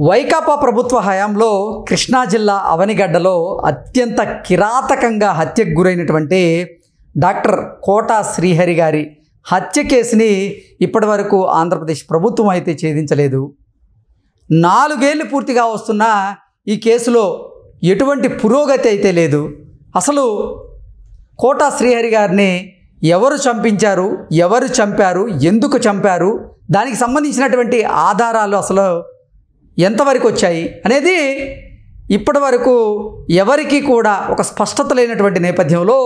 వైకాపా ప్రభుత్వ హయాంలో కృష్ణా జిల్లా అవనిగడ్డలో అత్యంత కిరాతకంగా హత్యకు గురైనటువంటి డాక్టర్ కోటా శ్రీహరి గారి హత్య కేసుని ఇప్పటివరకు ఆంధ్రప్రదేశ్ ప్రభుత్వం అయితే ఛేదించలేదు. 4 ఏళ్ళు పూర్తిగా వస్తున్న ఈ కేసులో ఎటువంటి పురోగతి అయితే లేదు. అసలు కోటా శ్రీహరి గారిని ఎవరు చంపించారు, ఎవరు చంపారు, ఎందుకు చంపారు, దానికి సంబంధించినటువంటి ఆధారాలు అసలు ఎంతవరకు వచ్చాయి అనేది ఇప్పటి వరకు ఎవరికి కూడా ఒక స్పష్టత లేనటువంటి నేపథ్యంలో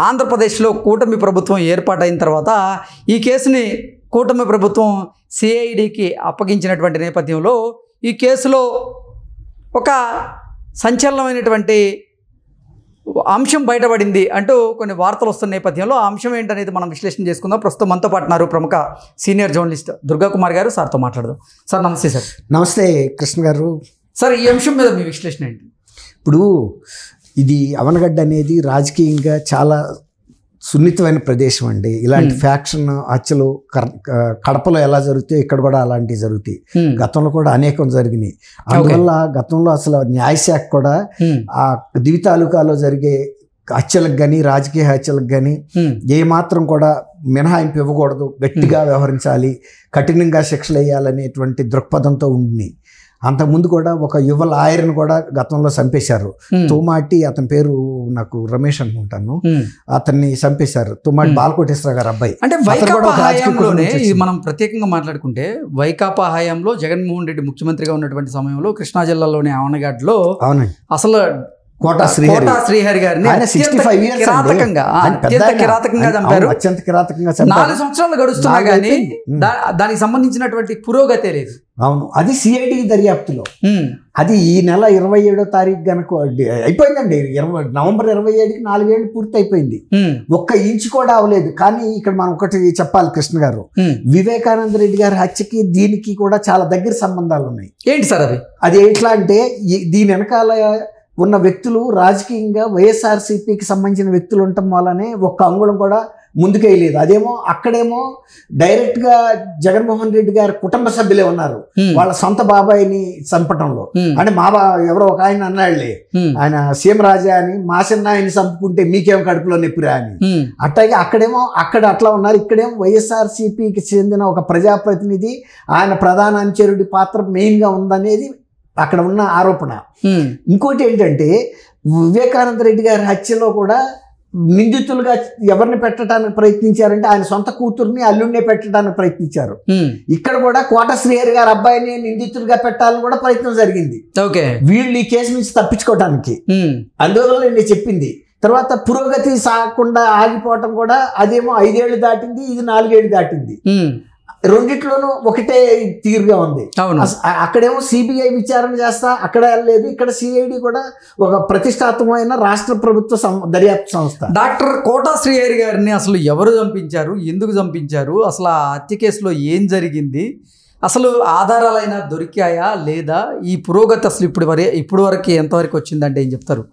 ఆంధ్రప్రదేశ్లో కూటమి ప్రభుత్వం ఏర్పాటైన తర్వాత ఈ కేసుని కూటమి ప్రభుత్వం సిఐడికి అప్పగించినటువంటి నేపథ్యంలో ఈ కేసులో ఒక సంచలనమైనటువంటి అంశం బయటపడింది అంటూ కొన్ని వార్తలు వస్తున్న నేపథ్యంలో ఆ అంశం ఏంటనేది మనం విశ్లేషణ చేసుకుందాం. ప్రస్తుతం మనతో పాటున్నారు ప్రముఖ సీనియర్ జర్నలిస్ట్ దుర్గా కుమార్ గారు. సార్తో మాట్లాడదాం. సార్ నమస్తే. సార్ నమస్తే కృష్ణ గారు. సార్ ఈ అంశం మీద మీ విశ్లేషణ ఏంటి? ఇప్పుడు ఇది అవనగడ్డ అనేది రాజకీయంగా చాలా సున్నితమైన ప్రదేశం అండి. ఇలాంటి ఫ్యాక్షన్ హత్యలు కడపలో ఎలా జరుగుతాయి ఇక్కడ కూడా అలాంటివి జరుగుతాయి. గతంలో కూడా అనేకం జరిగినాయి. అందువల్ల గతంలో అసలు న్యాయశాఖ కూడా ఆ దివి తాలూకాలో జరిగే హత్యలకు కానీ రాజకీయ హత్యలకు కానీ ఏమాత్రం కూడా మినహాయింపు ఇవ్వకూడదు, గట్టిగా వ్యవహరించాలి, కఠినంగా శిక్షలు వేయాలనేటువంటి దృక్పథంతో ఉండి అంతకుముందు కూడా ఒక యువ లాయర్ని కూడా గతంలో చంపేశారు. తోమాటి అతని పేరు నాకు రమేష్ అనుకుంటాను, అతన్ని చంపేశారు. తోమాటి బాలకోటేశ్వర గారు అబ్బాయి. అంటే వైకాపా హయాంలోనే మనం ప్రత్యేకంగా మాట్లాడుకుంటే వైకాపా హయాంలో జగన్మోహన్ రెడ్డి ముఖ్యమంత్రిగా ఉన్నటువంటి సమయంలో కృష్ణా జిల్లాలోని అవనగడ్డలో అవునండి అసలు కోటా శ్రీహరి గారిని 65 years కిరాతకంగా చంపారు. అత్యంత కిరాతకంగా 4 సంవత్సరాలు గడుస్తున్నా కానీ దానికి సంబంధించినటువంటి పురోగతి లేదు. అవును, అది సిఐడి దర్యాప్తులో అది ఈ నెల 27వ తారీఖు కనుక అయిపోయిందండి. నవంబర్ 27కి 4 ఏళ్ళు పూర్తి అయిపోయింది. ఒక్క ఇంచు కూడా అవ్వలేదు. కానీ ఇక్కడ మనం ఒకటి చెప్పాలి కృష్ణ గారు, వివేకానంద రెడ్డి గారి హత్యకి దీనికి కూడా చాలా దగ్గర సంబంధాలు ఉన్నాయి. ఏంటి సార్ అవి? అది ఎట్లా అంటే దీని వెనకాల ఉన్న వ్యక్తులు రాజకీయంగా వైఎస్ఆర్సీపీకి సంబంధించిన వ్యక్తులు ఉండటం వల్లనే ఒక్క అంగుళం కూడా ముందుకెళ్ళలేదు. అదేమో అక్కడేమో డైరెక్ట్గా జగన్మోహన్ రెడ్డి గారి కుటుంబ సభ్యులే ఉన్నారు వాళ్ళ సొంత బాబాయిని చంపటంలో. అంటే ఎవరో ఒక ఆయన అన్నాళ్లే, ఆయన సీఎం రాజా అని మా చిన్న ఆయన్ని చంపుకుంటే మీకేం కడుపులో నొప్పిరా అని. అట్లాగే అక్కడ అట్లా ఉన్నారు. ఇక్కడేమో వైఎస్ఆర్సీపీకి చెందిన ఒక ప్రజాప్రతినిధి, ఆయన ప్రధాన అనుచరుడి పాత్ర మెయిన్గా ఉందనేది అక్కడ ఉన్న ఆరోపణ. ఇంకోటి ఏంటంటే వివేకానంద రెడ్డి గారి హత్యలో కూడా నిందితులుగా ఎవరిని పెట్టడానికి ప్రయత్నించారంటే ఆయన సొంత కూతుర్ని అల్లుడినే పెట్టడానికి ప్రయత్నించారు. ఇక్కడ కూడా కోట శ్రీహరి గారి అబ్బాయిని నిందితులుగా పెట్టాలని కూడా ప్రయత్నం జరిగింది. వీళ్ళు ఈ కేసు నుంచి తప్పించుకోవడానికి. అందువల్ల నేను చెప్పింది తర్వాత పురోగతి సాగకుండా ఆగిపోవటం కూడా అదేమో 5 ఏళ్ళు దాటింది, ఇది 4 ఏళ్ళు దాటింది. రెండిట్లోనూ ఒకటే తీరుగా ఉంది. అక్కడేమో సిబిఐ విచారణ చేస్తా అక్కడ లేదు, ఇక్కడ సిఐడి కూడా ఒక ప్రతిష్టాత్మకమైన రాష్ట్ర ప్రభుత్వ దర్యాప్తు సంస్థ. డాక్టర్ కోటా శ్రీహరి గారిని అసలు ఎవరు చంపించారు, ఎందుకు చంపించారు, అసలు ఆ హత్య కేసులో ఏం జరిగింది, అసలు ఆధారాలైనా దొరికాయా లేదా, ఈ పురోగతి అసలు ఇప్పుడు వరకు ఎంతవరకు వచ్చిందంటే ఏం చెప్తారు?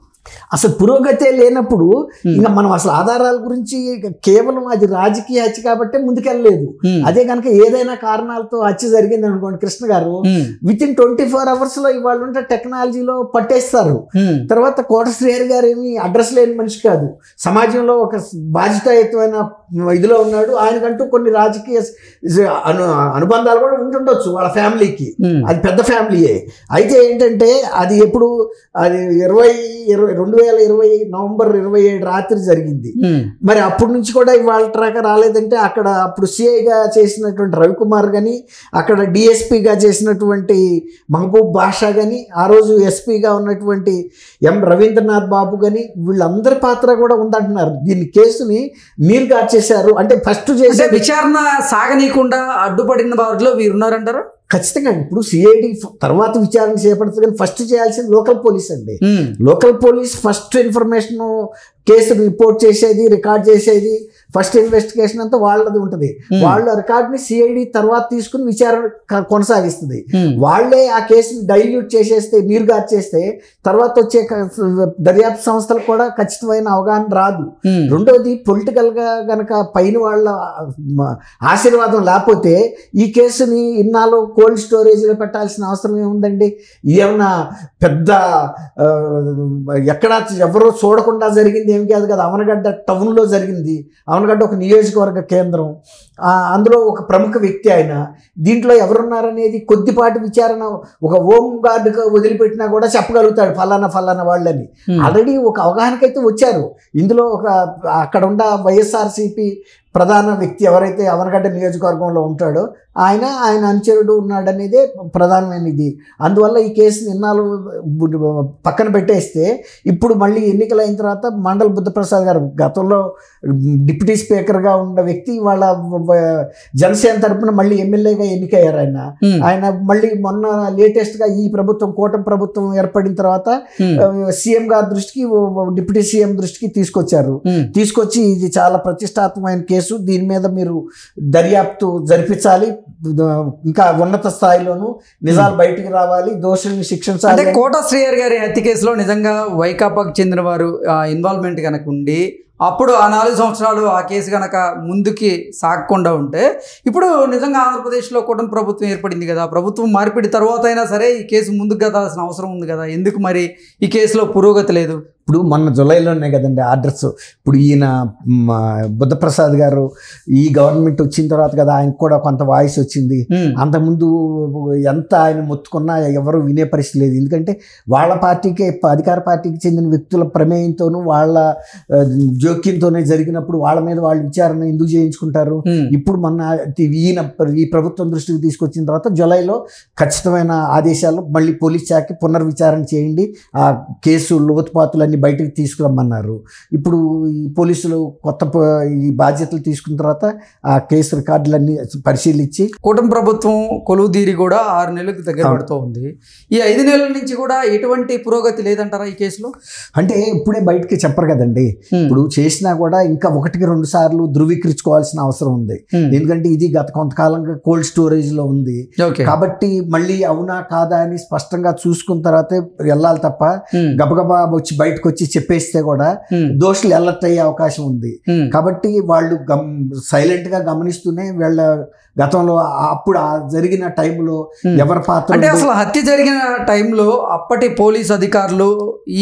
అసలు పురోగతే లేనప్పుడు ఇంకా మనం అసలు ఆధారాల గురించి కేవలం అది రాజకీయ హత్య కాబట్టి ముందుకెళ్ళలేదు. అదే కనుక ఏదైనా కారణాలతో హత్య జరిగింది అనుకోండి కృష్ణ గారు, విత్ ఇన్ 24 hours లో ఇవాళ ఉంటే టెక్నాలజీలో పట్టేస్తారు. తర్వాత కోట శ్రీహరి గారు ఏమి అడ్రస్ లేని మనిషి కాదు, సమాజంలో ఒక బాధ్యతాయుతమైన ఇదిలో ఉన్నాడు. ఆయనకంటూ కొన్ని రాజకీయ అనుబంధాలు కూడా ఉంటుండొచ్చు వాళ్ళ ఫ్యామిలీకి, అది పెద్ద ఫ్యామిలీయే. అయితే ఏంటంటే అది ఎప్పుడు అది 2020 నవంబర్ 27 రాత్రి జరిగింది. మరి అప్పటి నుంచి కూడా ఇవాళ ట్రాక రాలేదంటే అక్కడ అప్పుడు సిఐగా చేసినటువంటి రవికుమార్ కానీ, అక్కడ డిఎస్పీగా చేసినటువంటి మహబూబ్ బాషా కానీ, ఆ రోజు ఎస్పీగా ఉన్నటువంటి ఎం రవీంద్రనాథ్ బాబు కానీ, వీళ్ళందరి పాత్ర కూడా ఉందంటున్నారు. దీని కేసుని నీరు గార్చేశారు. అంటే ఫస్ట్ చేసే విచారణ సాగనీయకుండా అడ్డుపడిన వారిలో వీరున్నారంటారా? ఖచ్చితంగా. ఇప్పుడు సిఐడి తర్వాత విచారణ చేపడుతుంది, కానీ ఫస్ట్ చేయాల్సింది లోకల్ పోలీస్ అండి. Local police first information case report చేసేది, రికార్డ్ చేసేది, ఫస్ట్ ఇన్వెస్టిగేషన్ అంతా వాళ్ళది ఉంటుంది. వాళ్ళ రికార్డుని సిఐడి తర్వాత తీసుకుని విచారణ కొనసాగిస్తుంది. వాళ్ళే ఆ కేసుని డైల్యూట్ చేసేస్తే, నీరుగార్చేస్తే తర్వాత వచ్చే దర్యాప్తు సంస్థలకు కూడా ఖచ్చితమైన అవగాహన రాదు. రెండోది పొలిటికల్ గా గనక పైన వాళ్ళ ఆశీర్వాదం లేకపోతే ఈ కేసుని ఇన్నాళ్ళు కోల్డ్ స్టోరేజ్లో పెట్టాల్సిన అవసరం ఏముందండి? ఏమన్నా పెద్ద ఎక్కడ ఎవరో చూడకుండా జరిగింది ఏమి కాదు కదా. అవనగడ్డ టౌన్లో జరిగింది. అవనగడ్డ ఒక నియోజకవర్గ కేంద్రం, అందులో ఒక ప్రముఖ వ్యక్తి ఆయన. దీంట్లో ఎవరున్నారనేది కొద్దిపాటి విచారణ ఒక హోమ్ గార్డుగా వదిలిపెట్టినా కూడా చెప్పగలుగుతాడు ఫలానా ఫలానా వాళ్ళని. ఆల్రెడీ ఒక అవగాహనకైతే వచ్చారు. ఇందులో ఒక అక్కడ ఉన్న వైఎస్ఆర్సీపీ ప్రధాన వ్యక్తి ఎవరైతే అవనగడ్డ నియోజకవర్గంలో ఉంటాడో ఆయన అనుచరుడు ఉన్నాడనేదే ప్రధానమైనది. అందువల్ల ఈ కేసుని ఇన్నాళ్ళు పక్కన పెట్టేస్తే ఇప్పుడు మళ్ళీ ఎన్నికలైన తర్వాత మండల బుద్ధప్రసాద్ గారు గతంలో డిప్యూటీ స్పీకర్గా ఉన్న వ్యక్తి వాళ్ళ జనసేన తరపున మళ్ళీ ఎమ్మెల్యేగా ఎన్నికయ్యారు. ఆయన మళ్ళీ మొన్న లేటెస్ట్గా ఈ ప్రభుత్వం కూటమి ప్రభుత్వం ఏర్పడిన తర్వాత సీఎం గారి దృష్టికి, డిప్యూటీ సీఎం దృష్టికి తీసుకొచ్చి ఇది చాలా ప్రతిష్టాత్మకమైన కేసు, దీని మీద మీరు దర్యాప్తు జరిపించాలి, ఇంకా ఉన్నత స్థాయిలోనూ నిజాలు బయటికి రావాలి, దోషుల్ని శిక్షించాలి. అంటే కోట శ్రీహరి గారి హత్య కేసులో నిజంగా వైకాపాకు చెందిన వారు ఇన్వాల్వ్మెంట్ కనుక ఉండి అప్పుడు ఆ 4 సంవత్సరాలు ఆ కేసు కనుక ముందుకి సాగకుండా ఉంటే ఇప్పుడు నిజంగా ఆంధ్రప్రదేశ్లో కూటమి ప్రభుత్వం ఏర్పడింది కదా, ప్రభుత్వం మార్పిడి తర్వాత అయినా సరే ఈ కేసు ముందుకు కదాల్సిన అవసరం ఉంది కదా, ఎందుకు మరి ఈ కేసులో పురోగతి లేదు? ఇప్పుడు మొన్న జూలైలోనే కదండి ఆర్డర్స్. ఇప్పుడు ఈయన బుద్ధప్రసాద్ గారు ఈ గవర్నమెంట్ వచ్చిన తర్వాత కదా ఆయనకు కూడా కొంత వాయిస్ వచ్చింది. అంతకుముందు ఎంత ఆయన మొత్తుకున్నా ఎవరు వినే పరిస్థితి లేదు. ఎందుకంటే వాళ్ళ పార్టీకే, అధికార పార్టీకి చెందిన వ్యక్తుల ప్రమేయంతోనూ వాళ్ళ జోక్యంతోనే జరిగినప్పుడు వాళ్ళ మీద వాళ్ళు విచారణ ఎందుకు చేయించుకుంటారు? ఇప్పుడు మొన్న ఈ ప్రభుత్వం దృష్టికి తీసుకొచ్చిన తర్వాత జూలైలో ఖచ్చితమైన ఆదేశాలు, మళ్ళీ పోలీస్ శాఖకి పునర్విచారణ చేయండి, ఆ కేసు లోతుపాతులన్నీ బయటకు తీసుకురమ్మన్నారు. ఇప్పుడు ఈ పోలీసులు ఈ బాధ్యతలు తీసుకున్న తర్వాత ఆ కేసు రికార్డులన్నీ పరిశీలించి, కూటమి ప్రభుత్వం కొలువుదీరి కూడా 6 నెలలకు దగ్గర పడుతూ ఉంది. ఈ 5 నెలల నుంచి కూడా ఎటువంటి పురోగతి లేదంటారా ఈ కేసులో? అంటే ఇప్పుడే బయటకి చెప్పరు కదండి. ఇప్పుడు చేసినా కూడా ఇంకా 1-2 సార్లు ధృవీకరించుకోవాల్సిన అవసరం ఉంది. ఎందుకంటే ఇది గత కొంతకాలంగా కోల్డ్ స్టోరేజ్ లో ఉంది కాబట్టి మళ్ళీ అవునా కాదా అని స్పష్టంగా చూసుకున్న తర్వాతే వెళ్ళాలి తప్ప గబగబా బయటకు వచ్చి చెప్పేస్తే కూడా దోషులు అలర్ట్ అయ్యే అవకాశం ఉంది. కాబట్టి వాళ్ళు సైలెంట్ గా గమనిస్తూనే వీళ్ళ గతంలో అప్పుడు జరిగిన టైంలో ఎవరి పాత్ర, అంటే అసలు హత్య జరిగిన టైంలో అప్పటి పోలీస్ అధికారులు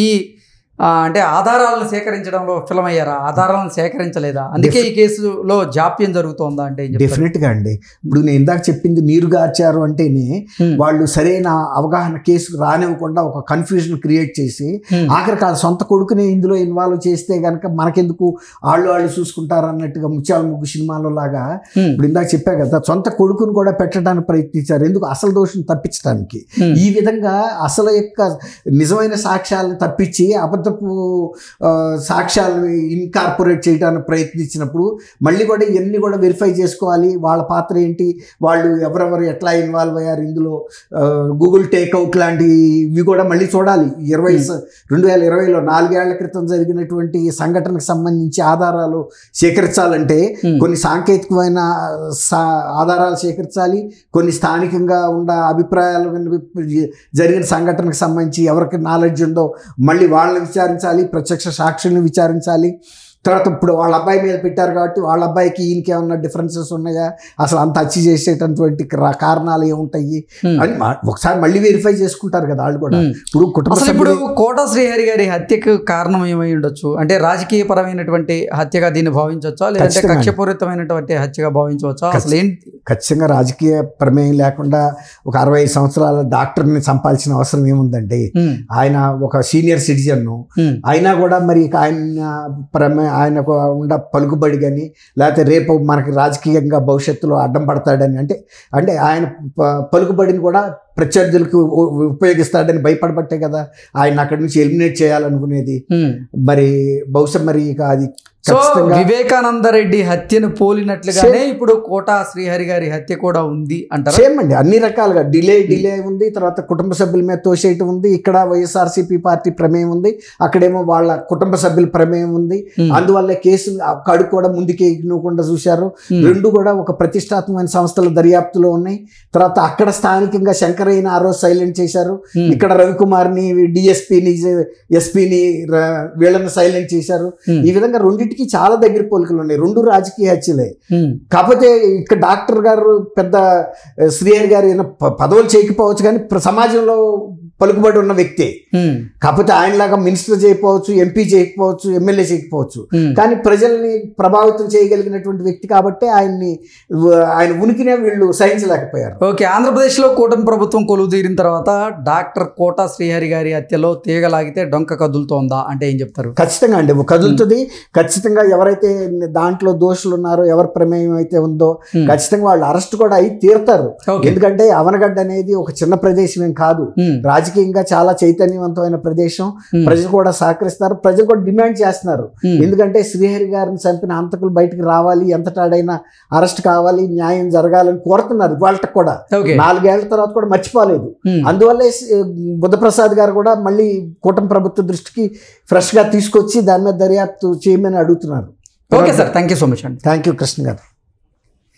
ఈ అంటే ఆధారాలను సేకరించడంలో విఫలమయ్యారా? ఆధారాలను సేకరించలేదా? అందుకే ఈ కేసులో జాప్యం జరుగుతోందా? అంటే డెఫినెట్గా అండి. ఇప్పుడు నేను ఇందాక చెప్పింది నీరుగార్చారు అంటేనే వాళ్ళు సరైన అవగాహన కేసుకు రానివ్వకుండా ఒక కన్ఫ్యూజన్ క్రియేట్ చేసి ఆఖరికి వాళ్ళ సొంత కొడుకునే ఇందులో ఇన్వాల్వ్ చేస్తే కనుక మనకెందుకు వాళ్ళు చూసుకుంటారు అన్నట్టుగా ముత్యాల ముగ్గు సినిమాలో లాగా ఇప్పుడు ఇందాక చెప్పా కదా, సొంత కొడుకును కూడా పెట్టడానికి ప్రయత్నించారు. ఎందుకు? అసలు దోషం తప్పించడానికి. ఈ విధంగా అసలు యొక్క నిజమైన సాక్ష్యాలను తప్పించి అబద్ధపు సాక్ష్యాలను ఇన్కార్పొరేట్ చేయడానికి ప్రయత్నించినప్పుడు మళ్ళీ కూడా ఇవన్నీ కూడా వెరిఫై చేసుకోవాలి. వాళ్ళ పాత్ర ఏంటి, వాళ్ళు ఎవరెవరు ఎట్లా ఇన్వాల్వ్ అయ్యారు ఇందులో, గూగుల్ టేక్అవుట్ లాంటివి కూడా మళ్ళీ చూడాలి. 2020లో 4 ఏళ్ల క్రితం జరిగినటువంటి సంఘటనకు సంబంధించి ఆధారాలు సేకరించాలంటే కొన్ని సాంకేతికమైన ఆధారాలు సేకరించాలి, కొన్ని స్థానికంగా ఉన్న అభిప్రాయాలు, జరిగిన సంఘటనకు సంబంధించి ఎవరికి నాలెడ్జ్ ఉందో మళ్ళీ వాళ్ళని విచారించాలి, ప్రత్యక్ష సాక్షుల్ని విచారించాలి. తర్వాత ఇప్పుడు వాళ్ళ అబ్బాయి మీద పెట్టారు కాబట్టి వాళ్ళ అబ్బాయికి ఈయనకి ఏమన్నా డిఫరెన్సెస్ ఉన్నాయా, అసలు అంత హత్య చేసేటటువంటి కారణాలు ఏముంటాయి అని ఒకసారి మళ్ళీ వెరిఫై చేసుకుంటారు కదా వాళ్ళు కూడా. ఇప్పుడు కోట శ్రీహరి గారి హత్యకు కారణం ఏమై ఉండొచ్చు? అంటే రాజకీయ పరమైనటువంటి హత్యగా దీన్ని భావించవచ్చా, లేదంటే కక్షపూరితమైనటువంటి హత్యగా భావించవచ్చా? అసలు ఏంటి? ఖచ్చితంగా రాజకీయ ప్రమేయం లేకుండా ఒక 65 సంవత్సరాల డాక్టర్ని చంపాల్సిన అవసరం ఏముందండి? ఆయన ఒక సీనియర్ సిటిజన్ అయినా కూడా మరి ఆయనకు ఉండ పలుకుబడి కానీ లేకపోతే రేపు మనకి రాజకీయంగా భవిష్యత్తులో అడ్డం పడతాడని అంటే ఆయన పలుకుబడిని కూడా ప్రత్యర్థులకు ఉపయోగిస్తాడని భయపడబట్టే కదా ఆయన అక్కడి నుంచి ఎలిమినేట్ చేయాలనుకునేది. మరి బహుశా మరి ఇక అది సో వివేకానంద రెడ్డి హత్యను పోలినట్లుగానే ఇప్పుడు కోటా శ్రీహరి గారి హత్య కూడా ఉంది అంటారు. సేమ్ అండి, అన్ని రకాలుగా డిలే ఉంది, తర్వాత కుటుంబ సభ్యుల మీద తోసేయటం ఉంది, ఇక్కడ వైఎస్ఆర్సీపీ పార్టీ ప్రమేయం ఉంది, అక్కడేమో వాళ్ళ కుటుంబ సభ్యుల ప్రమేయం ఉంది. అందువల్ల కేసు కడుగు కూడా ముందుకే ఇవ్వకుండా చూశారు. రెండు కూడా ఒక ప్రతిష్టాత్మకమైన సంస్థల దర్యాప్తులో ఉన్నాయి. తర్వాత అక్కడ స్థానికంగా శంకరయ్యని ఆ రోజు సైలెంట్ చేశారు, ఇక్కడ రవికుమార్ని డిఎస్పీని ఎస్పీని వీళ్ళని సైలెంట్ చేశారు. ఈ విధంగా రెండింటికి చాలా దగ్గర పోలికలు ఉన్నాయి. రెండు రాజకీయ హత్యలే. కాకపోతే ఇక్కడ డాక్టర్ గారు పెద్ద శ్రీహరి గారు పదవులు చేయకపోవచ్చు, కానీ సమాజంలో పలుకుబడి ఉన్న వ్యక్తే. కాకపోతే ఆయనలాగా మినిస్టర్ చేయకపోవచ్చు, ఎంపీ చేయకపోవచ్చు, ఎమ్మెల్యే చేయకపోవచ్చు, కానీ ప్రజల్ని ప్రభావితం చేయగలిగినటువంటి వ్యక్తి కాబట్టి ఆయన ఉనికినే వీళ్ళు సహించలేకపోయారు. ఓకే, ఆంధ్రప్రదేశ్లో కూటమి ప్రభుత్వం కొలువు తీరిన తర్వాత డాక్టర్ కోటా శ్రీహరి గారి హత్యలో తీగలాగితే డొంక కదులుతోందా అంటే ఏం చెప్తారు? ఖచ్చితంగా అండి, కదులుతుంది. ఖచ్చితంగా ఎవరైతే దాంట్లో దోషులు ఉన్నారో, ఎవరి ప్రమేయం అయితే ఉందో, ఖచ్చితంగా వాళ్ళు అరెస్ట్ కూడా అయి తీరుతారు. ఎందుకంటే అవనగడ్డ అనేది ఒక చిన్న ప్రదేశం ఏం కాదు, రాజకీయంగా చాలా చైతన్యవంతమైన ప్రదేశం. ప్రజలు కూడా సహకరిస్తారు, ప్రజలు కూడా డిమాండ్ చేస్తున్నారు. ఎందుకంటే శ్రీహరి గారిని చంపిన హంతకులు బయటకు రావాలి, ఎంతటాడైనా అరెస్ట్ కావాలి, న్యాయం జరగాలని కోరుతున్నారు. వాళ్ళకి కూడా 4 ఏళ్ల తర్వాత కూడా మర్చిపోలేదు. అందువల్లే బుద్ధప్రసాద్ గారు కూడా మళ్ళీ కూటమి ప్రభుత్వ దృష్టికి ఫ్రెష్ గా తీసుకొచ్చి దాని మీద దర్యాప్తు చేయమని అడుగుతున్నారు. Okay sir, thank you so much అండి. థ్యాంక్ యూ కృష్ణ గారు.